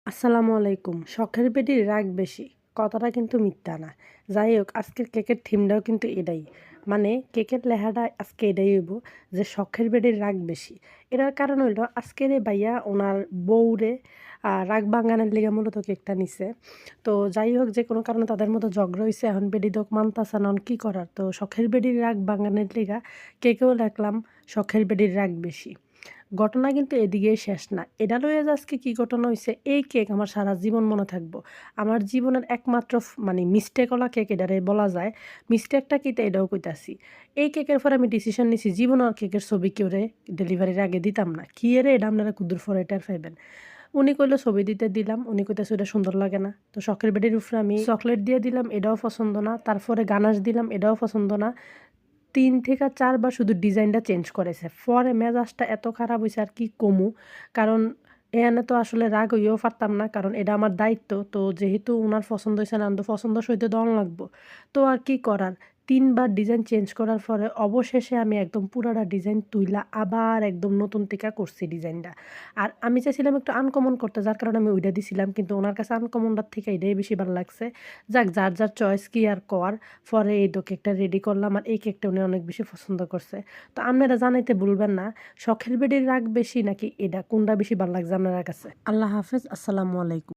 আসসালামু আলাইকুম। শখের বেডির রাগ বেশি। কথাটা কিন্তু মিথ্যা না। যাই হোক আজকের কেকের থিমটাও কিন্তু এটাই। মানে কেকের লেহাটা আজকে এটাই হইব যে শখের বেডির রাগ বেশি। এটার কারণ হইলো আজকের এই ভাইয়া ওনার বউরে রাগ ভাঙানোর লিগা মূলত কেকটা নিছে। তো যাই হোক যে কোনো কারণে তাদের মধ্যে ঝগড়া হইছে। এখন বেডি তো মানতাছে না, এখন কি করার? তো শখের বেডির রাগ ভাঙানোর লিগা কেকেও লেখলাম শখের বেডির রাগ বেশি। ঘটনা কিন্তু এদিকেই শেষ না। এটা লইয়া যে আজকে কি ঘটনা হইছে, এই কেক আমার সারা জীবন মনে থাকবো। আমার জীবনের একমাত্র মানে মিস্টেক ওলা কেক এটারে বলা যায়। মিস্টেকটা কি তা এটাও কইতাছি। এই কেকের পরে আমি ডিসিশন নিছি জীবনে আর কেকের ছবি কেউরে ডেলিভারির আগে দিতাম না। কি এরে এটা আপনারা কুদ্দুর পরে টের পাইবেন। উনি কইলো ছবি দিতে দিলাম। উনি কইতাছে ওইটা সুন্দর লাগে না। তো শখের বেডির উপরে আমি চকলেট দিয়ে দিলাম, এটাও পছন্দ না। তারপরে গানাশ দিলাম, এটাও পছন্দ না। ৩ থেকে ৪ বার শুধু ডিজাইনটা চেঞ্জ করেছে। পরে মেজাজটা এত খারাপ হইছে আর কি কমু। কারণ এখানে তো আসলে রাগ হইয়াও পারতাম না। কারণ এটা আমার দায়িত্ব। তো যেহেতু উনার পছন্দ হইছে না, আমি তো পছন্দ সইতে দেওয়ান লাগবো। তো আর কি করার? ৩ বার ডিজাইন চেঞ্জ করার পরে অবশেষে আমি একদম পুরাটা ডিজাইন তুইলা আবার একদম নতুন থেকে করছি ডিজাইনটা। আর আমি চাইছিলাম একটু আনকমন করতে, যার কারণে আমি ওইটা দিছিলাম। কিন্তু উনার কাছে আনকমনটার থেকে এটাই বেশি ভাল লাগছে। যাক যার, যার চয়েস কি আর কওয়ার। পরে এই তো কেকটা রেডি করলাম। আর এই কেকটা উনি অনেক বেশি পছন্দ করছে। তো আপনারা জানাইতে ভুলবেন না, শখের বেডির রাগ বেশি নাকি এটা কোনটা বেশি ভাল লাগছে আপনার কাছে? আল্লাহ হাফেজ। আসসালামু আলাইকুম।